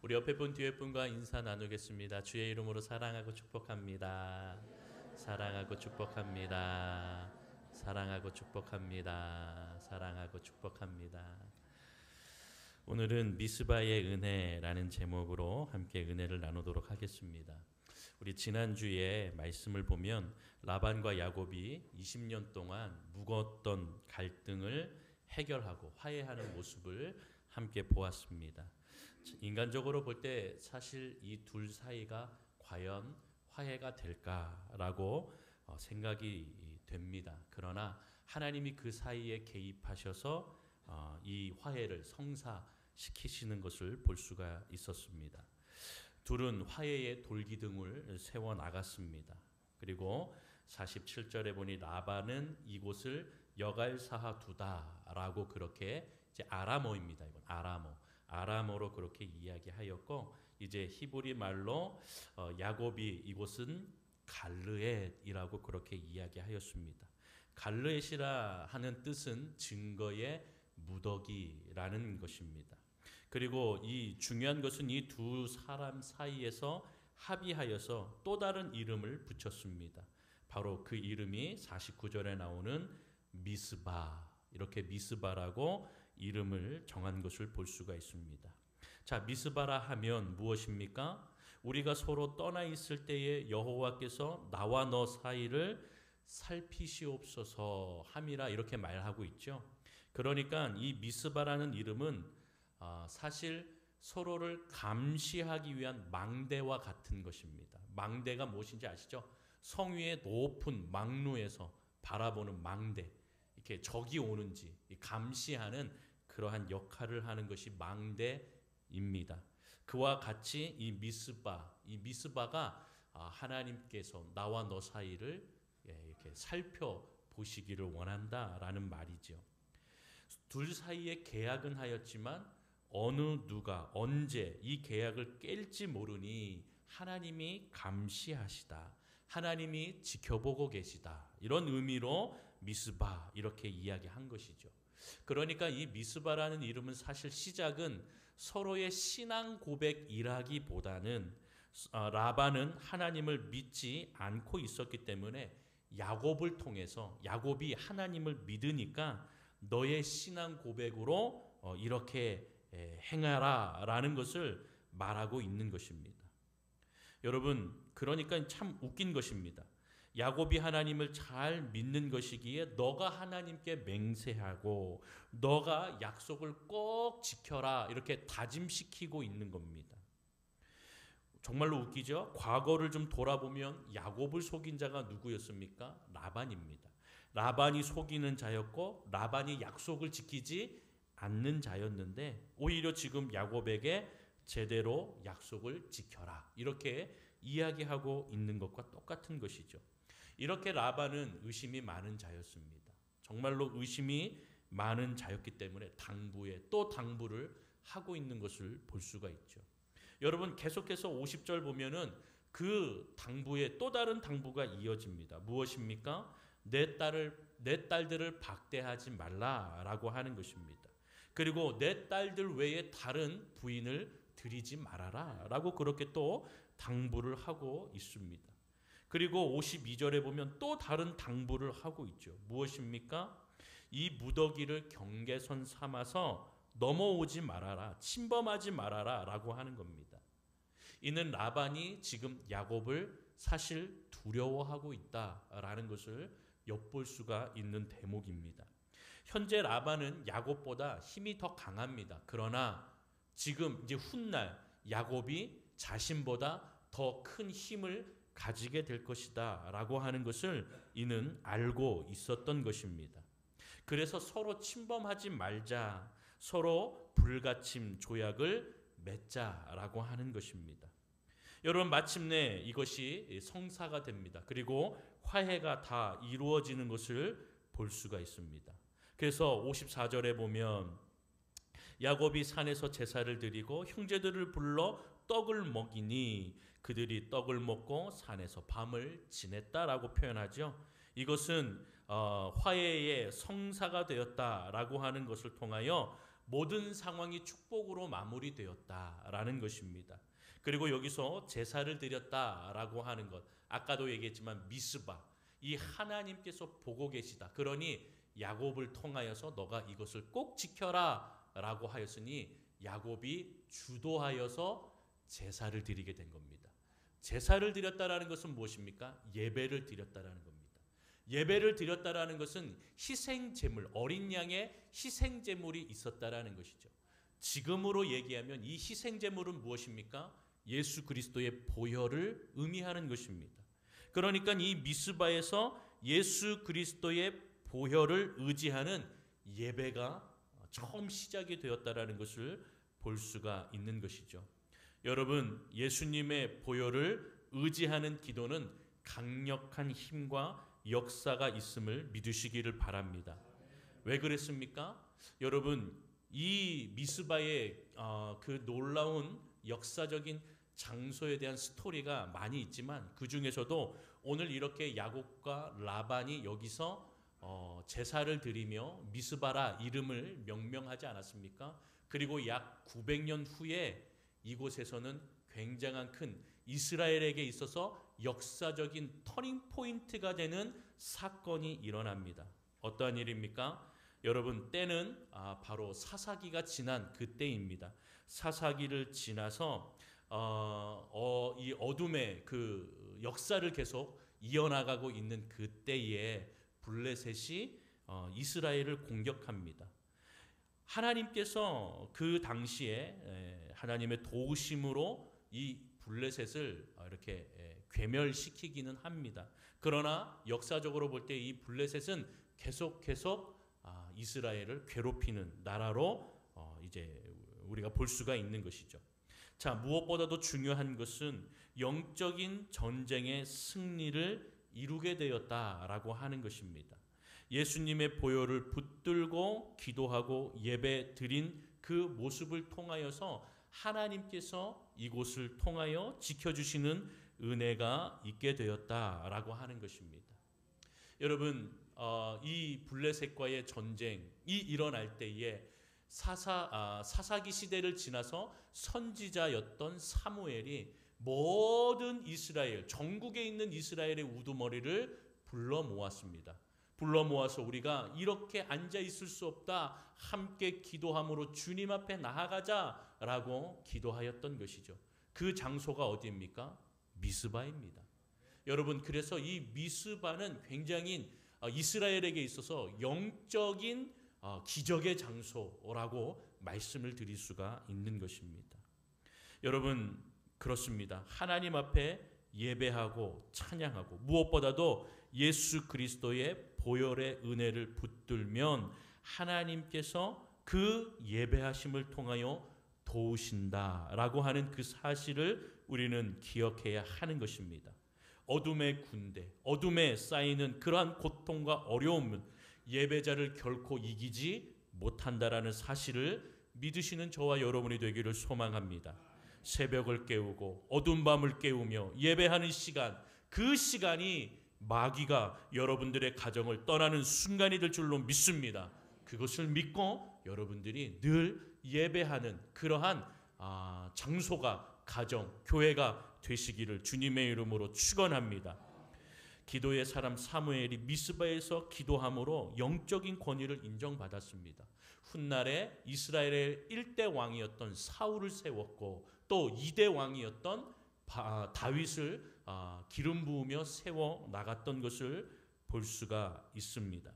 우리 옆에 분 뒤에 분과 인사 나누겠습니다. 주의 이름으로 사랑하고 축복합니다. 사랑하고 축복합니다. 사랑하고 축복합니다. 사랑하고 축복합니다. 오늘은 미스바의 은혜라는 제목으로 함께 은혜를 나누도록 하겠습니다. 우리 지난주에 말씀을 보면 라반과 야곱이 20년 동안 묵었던 갈등을 해결하고 화해하는 모습을 함께 보았습니다. 인간적으로 볼 때 사실 이 둘 사이가 과연 화해가 될까라고 생각이 됩니다. 그러나 하나님이 그 사이에 개입하셔서 이 화해를 성사시키시는 것을 볼 수가 있었습니다. 둘은 화해의 돌기둥을 세워 나갔습니다. 그리고 47절에 보니 라반은 이곳을 여갈사하 두다라고 그렇게 이제 아람어입니다. 이건 아람어로 그렇게 이야기하였고, 이제 히브리 말로 야곱이 이곳은 갈르엣이라고 그렇게 이야기하였습니다. 갈르엣이라 하는 뜻은 증거의 무더기라는 것입니다. 그리고 이 중요한 것은 이 두 사람 사이에서 합의하여서 또 다른 이름을 붙였습니다. 바로 그 이름이 49절에 나오는 미스바, 이렇게 미스바라고 이름을 정한 것을 볼 수가 있습니다. 자, 미스바라 하면 무엇입니까? 우리가 서로 떠나 있을 때에 여호와께서 나와 너 사이를 살피시옵소서 함이라 이렇게 말하고 있죠. 그러니까 이 미스바라는 이름은 사실 서로를 감시하기 위한 망대와 같은 것입니다. 망대가 무엇인지 아시죠? 성 위의 높은 망루에서 바라보는 망대, 이렇게 적이 오는지 감시하는 그러한 역할을 하는 것이 망대입니다. 그와 같이 이 미스바가 하나님께서 나와 너 사이를 이렇게 살펴보시기를 원한다라는 말이죠. 둘 사이에 계약은 하였지만 어느 누가 언제 이 계약을 깰지 모르니 하나님이 감시하시다, 하나님이 지켜보고 계시다, 이런 의미로 미스바 이렇게 이야기한 것이죠. 그러니까 이 미스바라는 이름은 사실 시작은 서로의 신앙 고백이라기보다는 라반은 하나님을 믿지 않고 있었기 때문에 야곱을 통해서, 야곱이 하나님을 믿으니까 너의 신앙 고백으로 이렇게 행하라 라는 것을 말하고 있는 것입니다. 여러분, 그러니까 참 웃긴 것입니다. 야곱이 하나님을 잘 믿는 것이기에 너가 하나님께 맹세하고 너가 약속을 꼭 지켜라 이렇게 다짐시키고 있는 겁니다. 정말로 웃기죠? 과거를 좀 돌아보면 야곱을 속인 자가 누구였습니까? 라반입니다. 라반이 속이는 자였고 라반이 약속을 지키지 않는 자였는데 오히려 지금 야곱에게 제대로 약속을 지켜라 이렇게 이야기하고 있는 것과 똑같은 것이죠. 이렇게 라반은 의심이 많은 자였습니다. 정말로 의심이 많은 자였기 때문에 당부에 또 당부를 하고 있는 것을 볼 수가 있죠. 여러분, 계속해서 50절 보면은 그 당부에 또 다른 당부가 이어집니다. 무엇입니까? 내 딸들을 박대하지 말라라고 하는 것입니다. 그리고 내 딸들 외에 다른 부인을 들이지 말아라라고 그렇게 또 당부를 하고 있습니다. 그리고 52절에 보면 또 다른 당부를 하고 있죠. 무엇입니까? 이 무더기를 경계선 삼아서 넘어오지 말아라, 침범하지 말아라 라고 하는 겁니다. 이는 라반이 지금 야곱을 사실 두려워하고 있다라는 것을 엿볼 수가 있는 대목입니다. 현재 라반은 야곱보다 힘이 더 강합니다. 그러나 지금 이제 훗날 야곱이 자신보다 더 큰 힘을 가지게 될 것이다 라고 하는 것을 이는 알고 있었던 것입니다. 그래서 서로 침범하지 말자, 서로 불가침 조약을 맺자라고 하는 것입니다. 여러분, 마침내 이것이 성사가 됩니다. 그리고 화해가 다 이루어지는 것을 볼 수가 있습니다. 그래서 54절에 보면 야곱이 산에서 제사를 드리고 형제들을 불러 떡을 먹이니 그들이 떡을 먹고 산에서 밤을 지냈다라고 표현하죠. 이것은 화해의 성사가 되었다라고 하는 것을 통하여 모든 상황이 축복으로 마무리되었다라는 것입니다. 그리고 여기서 제사를 드렸다라고 하는 것, 아까도 얘기했지만 미스바, 이 하나님께서 보고 계시다. 그러니 야곱을 통하여서 너가 이것을 꼭 지켜라 라고 하였으니 야곱이 주도하여서 제사를 드리게 된 겁니다. 제사를 드렸다라는 것은 무엇입니까? 예배를 드렸다라는 겁니다. 예배를 드렸다라는 것은 희생제물, 어린 양의 희생제물이 있었다라는 것이죠. 지금으로 얘기하면 이 희생제물은 무엇입니까? 예수 그리스도의 보혈을 의미하는 것입니다. 그러니까 이 미스바에서 예수 그리스도의 보혈을 의지하는 예배가 처음 시작이 되었다라는 것을 볼 수가 있는 것이죠. 여러분, 예수님의 보혈을 의지하는 기도는 강력한 힘과 역사가 있음을 믿으시기를 바랍니다. 왜 그랬습니까? 여러분, 이 미스바의 그 놀라운 역사적인 장소에 대한 스토리가 많이 있지만 그 중에서도 오늘 이렇게 야곱과 라반이 여기서 제사를 드리며 미스바라 이름을 명명하지 않았습니까? 그리고 약 900년 후에 이곳에서는 굉장한 큰 이스라엘에게 있어서 역사적인 터닝 포인트가 되는 사건이 일어납니다. 어떠한 일입니까? 여러분, 때는 바로 사사기가 지난 그때입니다. 사사기를 지나서 이 어둠의 그 역사를 계속 이어나가고 있는 그때에 블레셋이 이스라엘을 공격합니다. 하나님께서 그 당시에 하나님의 도우심으로 이 블레셋을 이렇게 괴멸시키기는 합니다. 그러나 역사적으로 볼 때 이 블레셋은 계속 이스라엘을 괴롭히는 나라로 이제 우리가 볼 수가 있는 것이죠. 자, 무엇보다도 중요한 것은 영적인 전쟁의 승리를 이루게 되었다라고 하는 것입니다. 예수님의 보혈을 붙들고 기도하고 예배 드린 그 모습을 통하여서 하나님께서 이곳을 통하여 지켜주시는 은혜가 있게 되었다라고 하는 것입니다. 여러분, 이 블레셋과의 전쟁이 일어날 때에 사사기 시대를 지나서 선지자였던 사무엘이 모든 이스라엘, 전국에 있는 이스라엘의 우두머리를 불러 모았습니다. 불러 모아서 우리가 이렇게 앉아 있을 수 없다. 함께 기도함으로 주님 앞에 나아가자라고 기도하였던 것이죠. 그 장소가 어디입니까? 미스바입니다. 여러분, 그래서 이 미스바는 굉장히 이스라엘에게 있어서 영적인 기적의 장소라고 말씀을 드릴 수가 있는 것입니다. 여러분, 그렇습니다. 하나님 앞에 예배하고 찬양하고 무엇보다도 예수 그리스도의 보혈의 은혜를 붙들면 하나님께서 그 예배하심을 통하여 도우신다라고 하는 그 사실을 우리는 기억해야 하는 것입니다. 어둠의 군대, 어둠에 쌓이는 그러한 고통과 어려움은 예배자를 결코 이기지 못한다라는 사실을 믿으시는 저와 여러분이 되기를 소망합니다. 새벽을 깨우고 어두운 밤을 깨우며 예배하는 시간, 그 시간이 마귀가 여러분들의 가정을 떠나는 순간이 될 줄로 믿습니다. 그것을 믿고 여러분들이 늘 예배하는 그러한 장소가 가정, 교회가 되시기를 주님의 이름으로 축원합니다. 기도의 사람 사무엘이 미스바에서 기도함으로 영적인 권위를 인정받았습니다. 훗날에 이스라엘의 1대 왕이었던 사울을 세웠고 또 2대 왕이었던 다윗을 기름 부으며 세워 나갔던 것을 볼 수가 있습니다.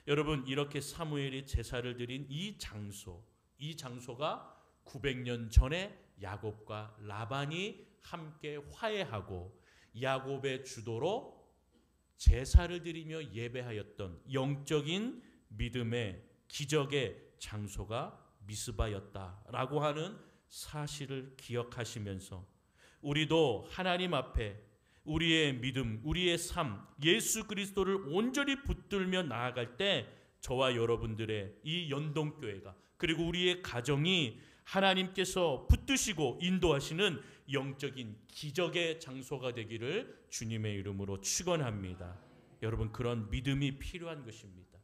여러분, 이렇게 사무엘이 제사를 드린 이 장소가 900년 전에 야곱과 라반이 함께 화해하고 야곱의 주도로 제사를 드리며 예배하였던 영적인 믿음의 기적의 장소가 미스바였다라고 하는 사실을 기억하시면서 우리도 하나님 앞에 우리의 믿음, 우리의 삶, 예수 그리스도를 온전히 붙들며 나아갈 때 저와 여러분들의 이 연동교회가 그리고 우리의 가정이 하나님께서 붙드시고 인도하시는 영적인 기적의 장소가 되기를 주님의 이름으로 축원합니다. 여러분, 그런 믿음이 필요한 것입니다.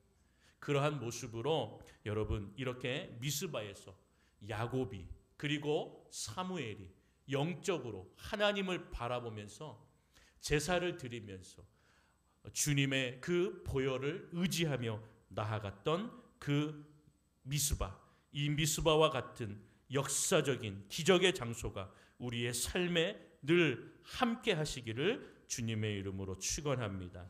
그러한 모습으로 여러분 이렇게 미스바에서 야곱이 그리고 사무엘이 영적으로 하나님을 바라보면서 제사를 드리면서 주님의 그 보혈을 의지하며 나아갔던 그 미스바, 이 미스바와 같은 역사적인 기적의 장소가 우리의 삶에 늘 함께 하시기를 주님의 이름으로 축원합니다.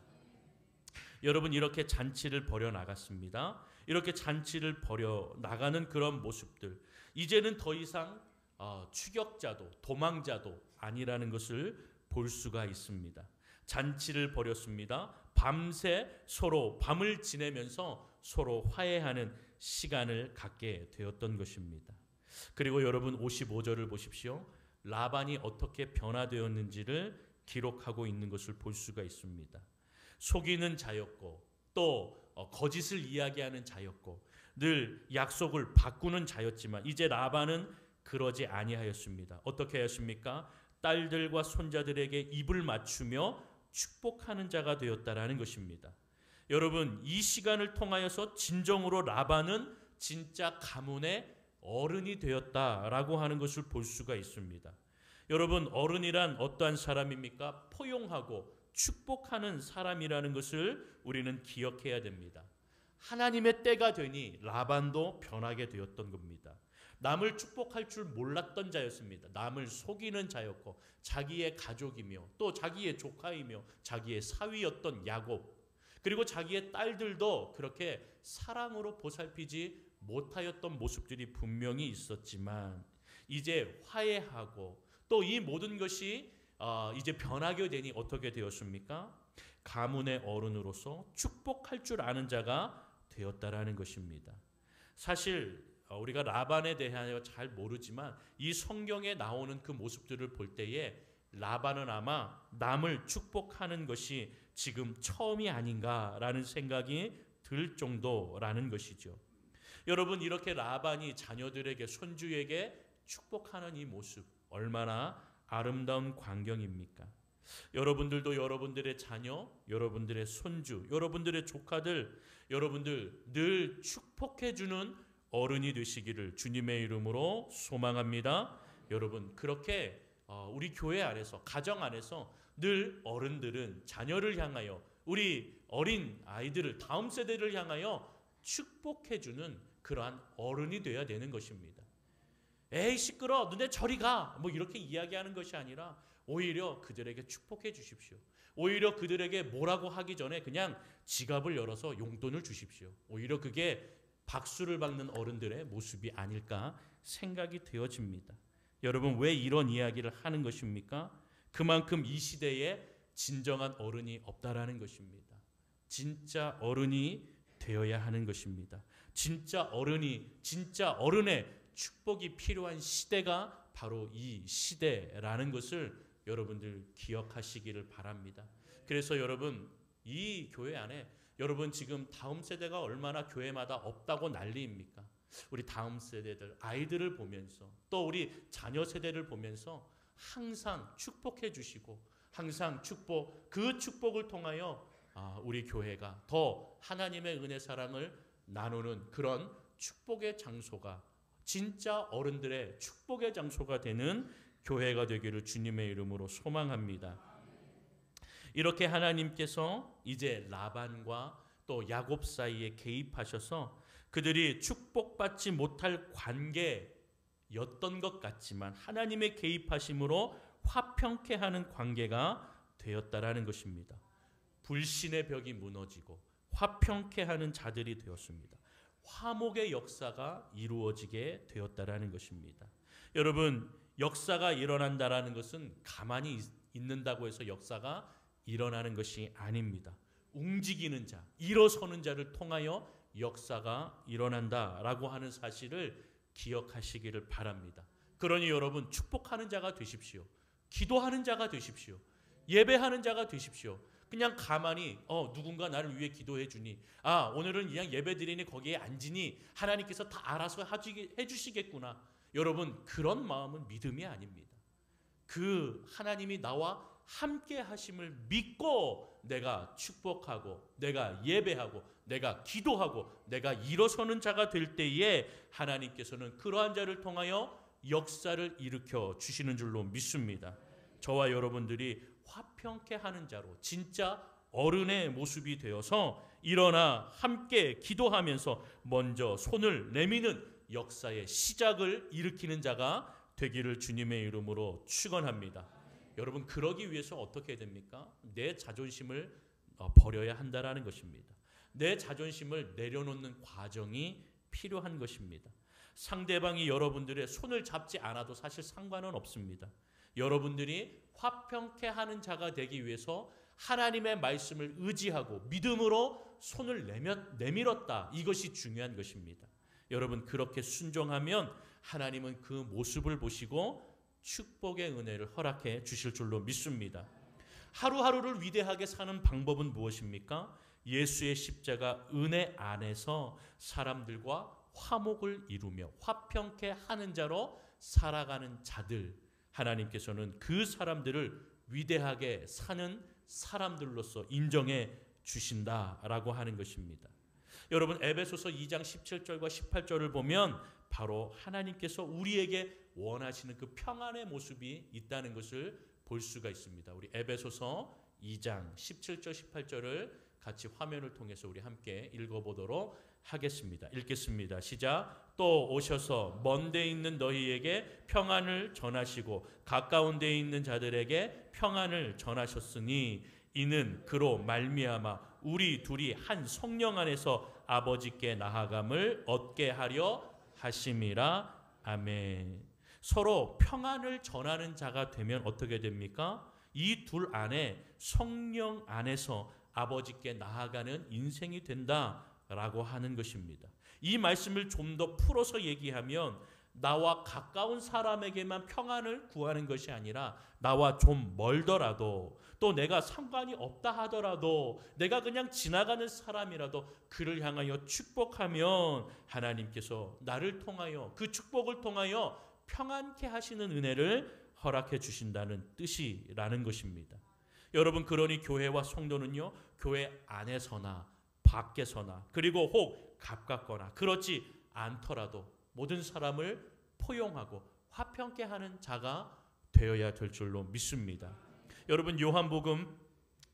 여러분 이렇게 잔치를 벌여 나갔습니다. 이렇게 잔치를 벌여 나가는 그런 모습들, 이제는 더 이상 추격자도 도망자도 아니라는 것을 볼 수가 있습니다. 잔치를 벌였습니다. 밤새 서로 밤을 지내면서 서로 화해하는 시간을 갖게 되었던 것입니다. 그리고 여러분 55절을 보십시오. 라반이 어떻게 변화되었는지를 기록하고 있는 것을 볼 수가 있습니다. 속이는 자였고 또 거짓을 이야기하는 자였고 늘 약속을 바꾸는 자였지만 이제 라반은 그러지 아니하였습니다. 어떻게 하였습니까? 딸들과 손자들에게 입을 맞추며 축복하는 자가 되었다라는 것입니다. 여러분 이 시간을 통하여서 진정으로 라반은 진짜 가문의 어른이 되었다라고 하는 것을 볼 수가 있습니다. 여러분 어른이란 어떠한 사람입니까? 포용하고 축복하는 사람이라는 것을 우리는 기억해야 됩니다. 하나님의 때가 되니 라반도 변하게 되었던 겁니다. 남을 축복할 줄 몰랐던 자였습니다. 남을 속이는 자였고 자기의 가족이며 또 자기의 조카이며 자기의 사위였던 야곱, 그리고 자기의 딸들도 그렇게 사랑으로 보살피지 못하였던 모습들이 분명히 있었지만 이제 화해하고 또 이 모든 것이 이제 변하게 되니 어떻게 되었습니까? 가문의 어른으로서 축복할 줄 아는 자가 되었다라는 것입니다. 사실 우리가 라반에 대하여 잘 모르지만 이 성경에 나오는 그 모습들을 볼 때에 라반은 아마 남을 축복하는 것이 지금 처음이 아닌가라는 생각이 들 정도라는 것이죠. 여러분 이렇게 라반이 자녀들에게 손주에게 축복하는 이 모습 얼마나 아름다운 광경입니까? 여러분들도 여러분들의 자녀, 여러분들의 손주, 여러분들의 조카들, 여러분들 늘 축복해주는 어른이 되시기를 주님의 이름으로 소망합니다. 여러분 그렇게 우리 교회 안에서 가정 안에서 늘 어른들은 자녀를 향하여 우리 어린 아이들을 다음 세대를 향하여 축복해주는 그러한 어른이 되어야 되는 것입니다. 에이 시끄러 너네 저리 가 뭐 이렇게 이야기하는 것이 아니라 오히려 그들에게 축복해 주십시오. 오히려 그들에게 뭐라고 하기 전에 그냥 지갑을 열어서 용돈을 주십시오. 오히려 그게 박수를 받는 어른들의 모습이 아닐까 생각이 되어집니다. 여러분 왜 이런 이야기를 하는 것입니까? 그만큼 이 시대에 진정한 어른이 없다라는 것입니다. 진짜 어른이 되어야 하는 것입니다. 진짜 어른이 진짜 어른의 축복이 필요한 시대가 바로 이 시대라는 것을 여러분들 기억하시기를 바랍니다. 그래서 여러분 이 교회 안에 여러분 지금 다음 세대가 얼마나 교회마다 없다고 난리입니까? 우리 다음 세대들 아이들을 보면서 또 우리 자녀 세대를 보면서 항상 축복해 주시고 항상 그 축복을 통하여 우리 교회가 더 하나님의 은혜 사랑을 나누는 그런 축복의 장소가 진짜 어른들의 축복의 장소가 되는 교회가 되기를 주님의 이름으로 소망합니다. 이렇게 하나님께서 이제 라반과 또 야곱 사이에 개입하셔서 그들이 축복받지 못할 관계였던 것 같지만 하나님의 개입하심으로 화평케 하는 관계가 되었다라는 것입니다. 불신의 벽이 무너지고 화평케 하는 자들이 되었습니다. 화목의 역사가 이루어지게 되었다라는 것입니다. 여러분 역사가 일어난다라는 것은 가만히 있는다고 해서 역사가 일어나는 것이 아닙니다. 움직이는 자, 일어서는 자를 통하여 역사가 일어난다라고 하는 사실을 기억하시기를 바랍니다. 그러니 여러분 축복하는 자가 되십시오. 기도하는 자가 되십시오. 예배하는 자가 되십시오. 그냥 가만히 누군가 나를 위해 기도해 주니 오늘은 그냥 예배 드리니 거기에 앉으니 하나님께서 다 알아서 해주시겠구나. 여러분 그런 마음은 믿음이 아닙니다. 그 하나님이 나와 함께 하심을 믿고 내가 축복하고 내가 예배하고 내가 기도하고 내가 일어서는 자가 될 때에 하나님께서는 그러한 자를 통하여 역사를 일으켜 주시는 줄로 믿습니다. 저와 여러분들이 화평케 하는 자로 진짜 어른의 모습이 되어서 일어나 함께 기도하면서 먼저 손을 내미는 역사의 시작을 일으키는 자가 되기를 주님의 이름으로 축원합니다. 여러분, 그러기 위해서 어떻게 해야 됩니까? 내 자존심을 버려야 한다라는 것입니다. 내 자존심을 내려놓는 과정이 필요한 것입니다. 상대방이 여러분들의 손을 잡지 않아도 사실 상관은 없습니다. 여러분들이 화평케 하는 자가 되기 위해서 하나님의 말씀을 의지하고 믿음으로 손을 내밀었다. 이것이 중요한 것입니다. 여러분, 그렇게 순종하면 하나님은 그 모습을 보시고 축복의 은혜를 허락해 주실 줄로 믿습니다. 하루하루를 위대하게 사는 방법은 무엇입니까? 예수의 십자가 은혜 안에서 사람들과 화목을 이루며 화평케 하는 자로 살아가는 자들, 하나님께서는 그 사람들을 위대하게 사는 사람들로서 인정해 주신다라고 하는 것입니다. 여러분, 에베소서 2장 17절과 18절을 보면 바로 하나님께서 우리에게 원하시는 그 평안의 모습이 있다는 것을 볼 수가 있습니다. 우리 에베소서 2장 17절 18절을 같이 화면을 통해서 우리 함께 읽어보도록 하겠습니다. 읽겠습니다. 시작. 또 오셔서 먼 데 있는 너희에게 평안을 전하시고 가까운 데 있는 자들에게 평안을 전하셨으니 이는 그로 말미암아 우리 둘이 한 성령 안에서 아버지께 나아감을 얻게 하려 하심이라. 아멘. 서로 평안을 전하는 자가 되면 어떻게 됩니까? 이 둘 안에 성령 안에서 아버지께 나아가는 인생이 된다라고 하는 것입니다. 이 말씀을 좀 더 풀어서 얘기하면 나와 가까운 사람에게만 평안을 구하는 것이 아니라 나와 좀 멀더라도 또 내가 상관이 없다 하더라도 내가 그냥 지나가는 사람이라도 그를 향하여 축복하면 하나님께서 나를 통하여 그 축복을 통하여 평안케 하시는 은혜를 허락해 주신다는 뜻이라는 것입니다. 여러분, 그러니 교회와 성도는요, 교회 안에서나 밖에서나 그리고 혹 가깝거나 그렇지 않더라도 모든 사람을 포용하고 화평케 하는 자가 되어야 될 줄로 믿습니다. 여러분, 요한복음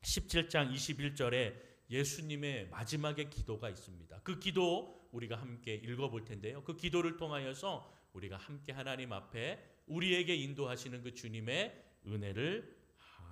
17장 21절에 예수님의 마지막의 기도가 있습니다. 그 기도 우리가 함께 읽어볼 텐데요. 그 기도를 통하여서 우리가 함께 하나님 앞에 우리에게 인도하시는 그 주님의 은혜를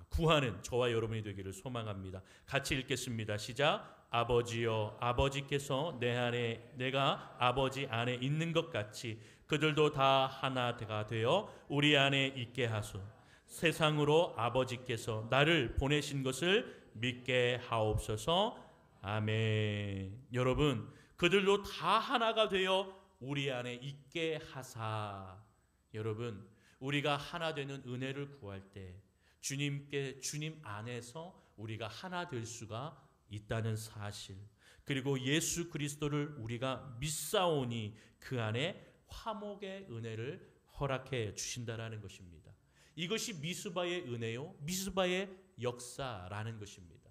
구하는 저와 여러분이 되기를 소망합니다. 같이 읽겠습니다. 시작. 아버지여, 아버지께서 내 안에 내가 아버지 안에 있는 것 같이 그들도 다 하나가 되어 우리 안에 있게 하소. 세상으로 아버지께서 나를 보내신 것을 믿게 하옵소서. 아멘. 여러분, 그들도 다 하나가 되어 우리 안에 있게 하사. 여러분, 우리가 하나 되는 은혜를 구할 때 주님 안에서 우리가 하나 될 수가 있다는 사실, 그리고 예수 그리스도를 우리가 믿사오니 그 안에 화목의 은혜를 허락해 주신다라는 것입니다. 이것이 미스바의 은혜요, 미스바의 역사라는 것입니다.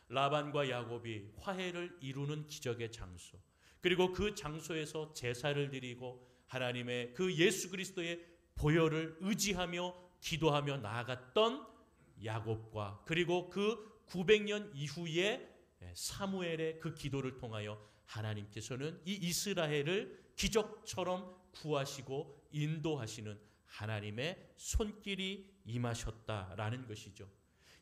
라반과 야곱이 화해를 이루는 기적의 장소, 그리고 그 장소에서 제사를 드리고 하나님의 그 예수 그리스도의 보혈을 의지하며 기도하며 나아갔던 야곱과 그리고 그 900년 이후에 사무엘의 그 기도를 통하여 하나님께서는 이 이스라엘을 기적처럼 구하시고 인도하시는 하나님의 손길이 임하셨다라는 것이죠.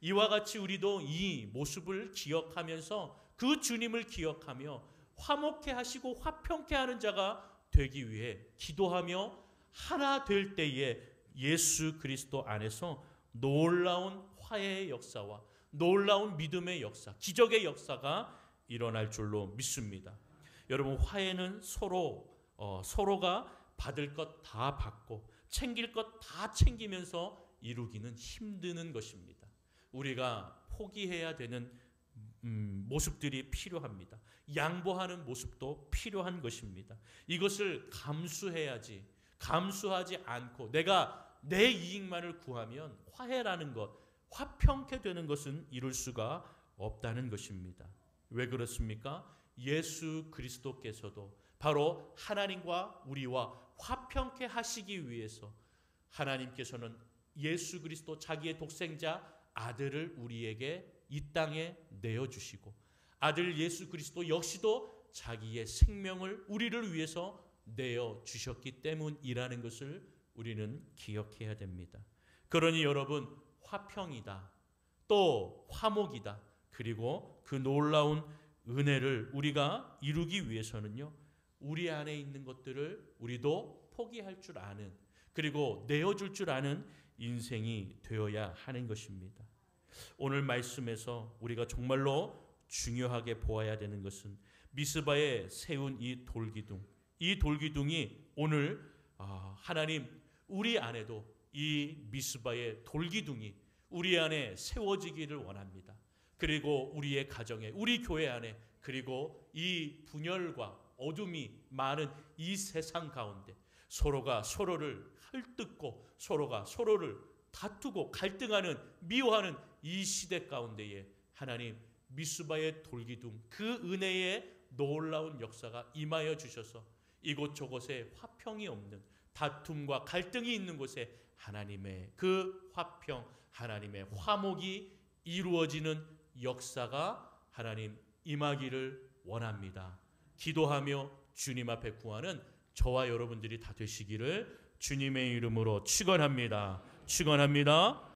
이와 같이 우리도 이 모습을 기억하면서 그 주님을 기억하며 화목케 하시고 화평케 하는 자가 되기 위해 기도하며 하나 될 때에 예수 그리스도 안에서 놀라운 화해의 역사와 놀라운 믿음의 역사, 기적의 역사가 일어날 줄로 믿습니다. 여러분, 화해는 서로가 받을 것 다 받고 챙길 것 다 챙기면서 이루기는 힘드는 것입니다. 우리가 포기해야 되는 모습들이 필요합니다. 양보하는 모습도 필요한 것입니다. 이것을 감수하지 않고 내가 내 이익만을 구하면 화해라는 것, 화평케 되는 것은 이룰 수가 없다는 것입니다. 왜 그렇습니까? 예수 그리스도께서도 바로 하나님과 우리와 화평케 하시기 위해서 하나님께서는 예수 그리스도 자기의 독생자 아들을 우리에게 이 땅에 내어주시고 아들 예수 그리스도 역시도 자기의 생명을 우리를 위해서 내어주셨기 때문이라는 것을 우리는 기억해야 됩니다. 그러니 여러분, 화평이다, 또 화목이다, 그리고 그 놀라운 은혜를 우리가 이루기 위해서는요, 우리 안에 있는 것들을 우리도 포기할 줄 아는, 그리고 내어줄 줄 아는 인생이 되어야 하는 것입니다. 오늘 말씀에서 우리가 정말로 중요하게 보아야 되는 것은 미스바에 세운 이 돌기둥, 이 돌기둥이 오늘 하나님 우리 안에도 이 미스바의 돌기둥이 우리 안에 세워지기를 원합니다. 그리고 우리의 가정에, 우리 교회 안에, 그리고 이 분열과 어둠이 많은 이 세상 가운데 서로가 서로를 헐뜯고 서로가 서로를 다투고 갈등하는, 미워하는 이 시대 가운데에 하나님 미스바의 돌기둥, 그 은혜의 놀라운 역사가 임하여 주셔서 이곳저곳에 화평이 없는, 다툼과 갈등이 있는 곳에 하나님의 그 화평, 하나님의 화목이 이루어지는 역사가 하나님 임하기를 원합니다. 기도하며 주님 앞에 구하는 저와 여러분들이 다 되시기를 주님의 이름으로 축원합니다. 축원합니다.